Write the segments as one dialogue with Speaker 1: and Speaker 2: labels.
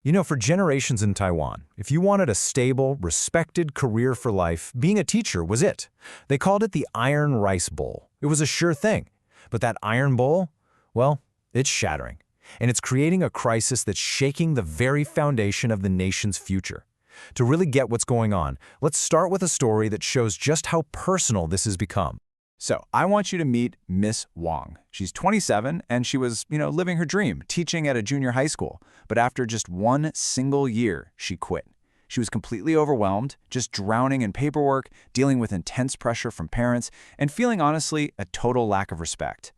Speaker 1: You know, for generations in Taiwan, if you wanted a stable, respected career for life, being a teacher was it. They called it the Iron Rice Bowl. It was a sure thing. But that iron bowl, well, it's shattering. And it's creating a crisis that's shaking the very foundation of the nation's future. To really get what's going on, let's start with a story that shows just how personal this has become.
Speaker 2: So I want you to meet Miss Wong. She's 27 and she was, living her dream, teaching at a junior high school. But after just one single year, she quit. She was completely overwhelmed, just drowning in paperwork, dealing with intense pressure from parents, and feeling, honestly, a total lack of respect.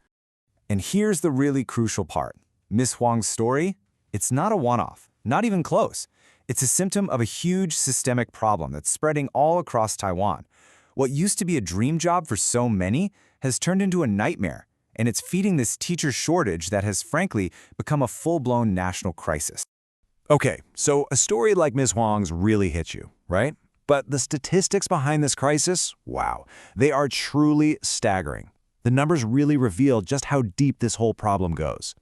Speaker 1: And here's the really crucial part. Miss Wong's story? It's not a one-off, not even close. It's a symptom of a huge systemic problem that's spreading all across Taiwan. What used to be a dream job for so many has turned into a nightmare, and it's feeding this teacher shortage that has, frankly, become a full-blown national crisis. Okay, so a story like Ms. Huang's really hit you, right? But the statistics behind this crisis, wow, they are truly staggering. The numbers really reveal just how deep this whole problem goes.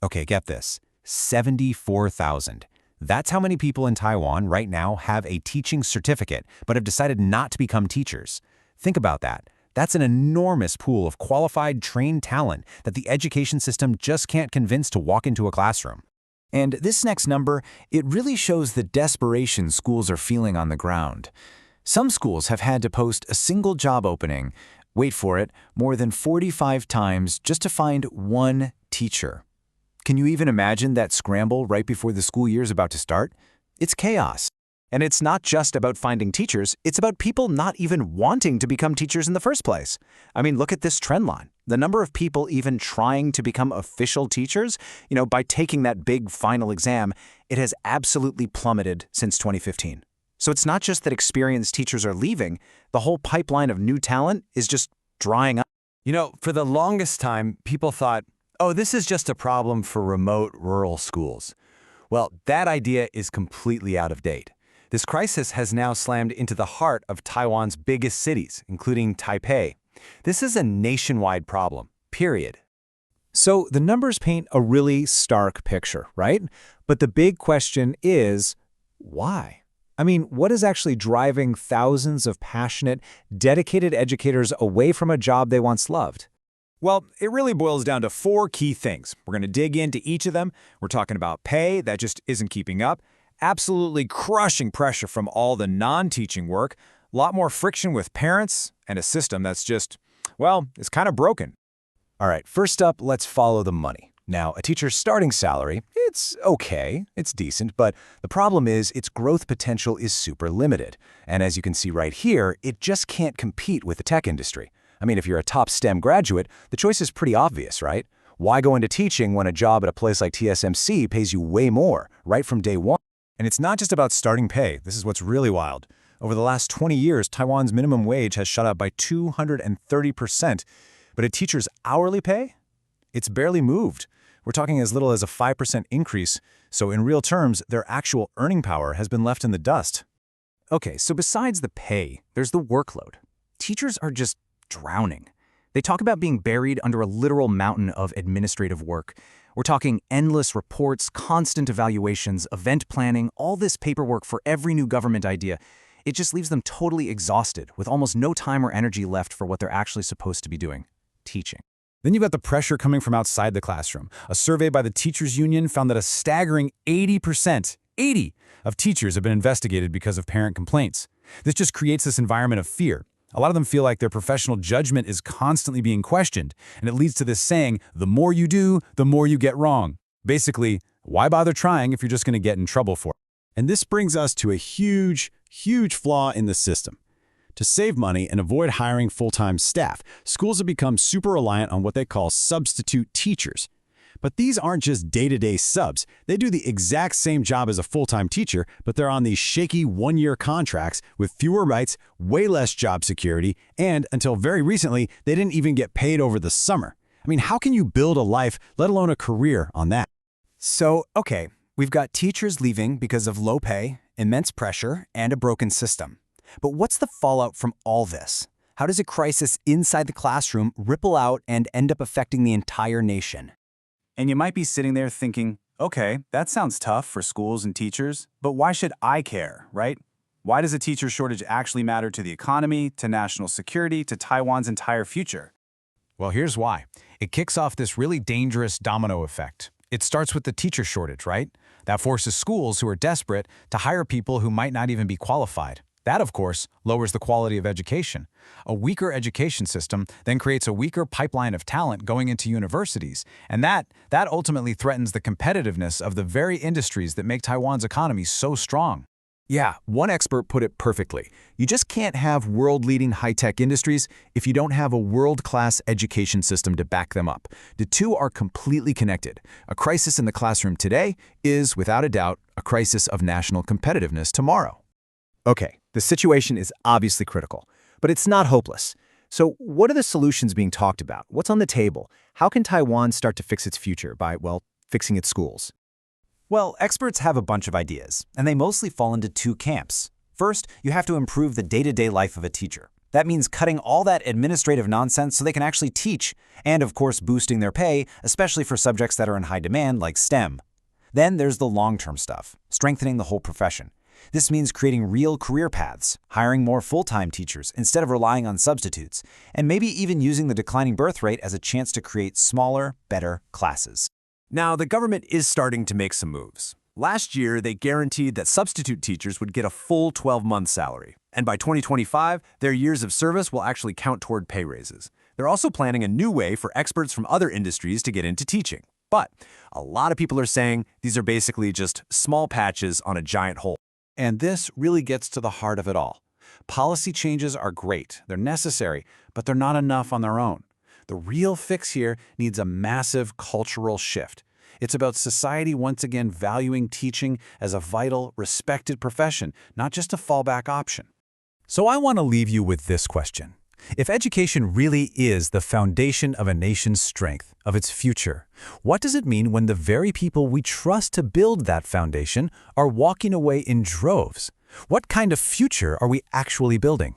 Speaker 1: Okay, get this, 74,000. That's how many people in Taiwan right now have a teaching certificate but have decided not to become teachers. Think about that. That's an enormous pool of qualified, trained talent that the education system just can't convince to walk into a classroom. And this next number, it really shows the desperation schools are feeling on the ground. Some schools have had to post a single job opening, wait for it, more than 45 times just to find one teacher. Can you even imagine that scramble right before the school year is about to start? It's chaos. And it's not just about finding teachers, it's about people not even wanting to become teachers in the first place. I mean, look at this trend line. The number of people even trying to become official teachers, by taking that big final exam, it has absolutely plummeted since 2015. So it's not just that experienced teachers are leaving, the whole pipeline of new talent is just drying up. For the longest time, people thought, oh, this is just a problem for remote rural schools. Well, that idea is completely out of date. This crisis has now slammed into the heart of Taiwan's biggest cities, including Taipei. This is a nationwide problem, period. So the numbers paint a really stark picture, right? But the big question is, why? I mean, what is actually driving thousands of passionate, dedicated educators away from a job they once loved? Well, it really boils down to four key things. We're going to dig into each of them. We're talking about pay that just isn't keeping up, absolutely crushing pressure from all the non-teaching work, a lot more friction with parents, and a system that's just, it's kind of broken. All right, first up, let's follow the money. Now, a teacher's starting salary, it's okay, it's decent, but the problem is its growth potential is super limited. And as you can see right here, it just can't compete with the tech industry. I mean, if you're a top STEM graduate, the choice is pretty obvious, right? Why go into teaching when a job at a place like TSMC pays you way more, right from day one? And it's not just about starting pay. This is what's really wild. Over the last 20 years, Taiwan's minimum wage has shot up by 230%. But a teacher's hourly pay? It's barely moved. We're talking as little as a 5% increase. So in real terms, their actual earning power has been left in the dust. Okay, so besides the pay, there's the workload. Teachers are just drowning. They talk about being buried under a literal mountain of administrative work. We're talking endless reports, constant evaluations, event planning, all this paperwork for every new government idea. It just leaves them totally exhausted, with almost no time or energy left for what they're actually supposed to be doing, teaching. Then you've got the pressure coming from outside the classroom. A survey by the Teachers Union found that a staggering 80% of teachers have been investigated because of parent complaints. This just creates this environment of fear. A lot of them feel like their professional judgment is constantly being questioned, and it leads to this saying, the more you do, the more you get wrong. Basically, why bother trying if you're just going to get in trouble for it? And this brings us to a huge flaw in the system. To save money and avoid hiring full-time staff, schools have become super reliant on what they call substitute teachers. But these aren't just day-to-day subs. They do the exact same job as a full-time teacher, but they're on these shaky one-year contracts with fewer rights, way less job security, and until very recently, they didn't even get paid over the summer. I mean, how can you build a life, let alone a career, on that? So, okay, we've got teachers leaving because of low pay, immense pressure, and a broken system. But what's the fallout from all this? How does a crisis inside the classroom ripple out and end up affecting the entire nation? And you might be sitting there thinking,
Speaker 3: Okay, that sounds tough for schools and teachers, but why should I care, right? Why does a teacher shortage actually matter to the economy, to national security, to Taiwan's entire future?
Speaker 2: Well, here's why. It kicks off this really dangerous domino effect. It starts with the teacher shortage, right? That forces schools who are desperate to hire people who might not even be qualified. That, of course, lowers the quality of education. A weaker education system then creates a weaker pipeline of talent going into universities, and that ultimately threatens the competitiveness of the very industries that make Taiwan's economy so strong.
Speaker 4: Yeah, one expert put it perfectly. You just can't have world-leading high-tech industries if you don't have a world-class education system to back them up. The two are completely connected. A crisis in the classroom today is, without a doubt, a crisis of national competitiveness tomorrow.
Speaker 5: Okay, the situation is obviously critical, but it's not hopeless. So what are the solutions being talked about? What's on the table? How can Taiwan start to fix its future by, well, fixing its schools?
Speaker 1: Well, experts have a bunch of ideas, and they mostly fall into two camps. First, you have to improve the day-to-day life of a teacher. That means cutting all that administrative nonsense so they can actually teach, and of course boosting their pay, especially for subjects that are in high demand like STEM. Then there's the long-term stuff, strengthening the whole profession. This means creating real career paths, hiring more full-time teachers instead of relying on substitutes, and maybe even using the declining birth rate as a chance to create smaller, better classes.
Speaker 3: Now, the government is starting to make some moves. Last year, they guaranteed that substitute teachers would get a full 12-month salary. And by 2025, their years of service will actually count toward pay raises. They're also planning a new way for experts from other industries to get into teaching. But a lot of people are saying these are basically just small patches on a giant hole.
Speaker 2: And this really gets to the heart of it all. Policy changes are great, they're necessary, but they're not enough on their own. The real fix here needs a massive cultural shift. It's about society once again valuing teaching as a vital, respected profession, not just a fallback option. So I want to leave you with this question. If education really is the foundation of a nation's strength, of its future, what does it mean when the very people we trust to build that foundation are walking away in droves? What kind of future are we actually building?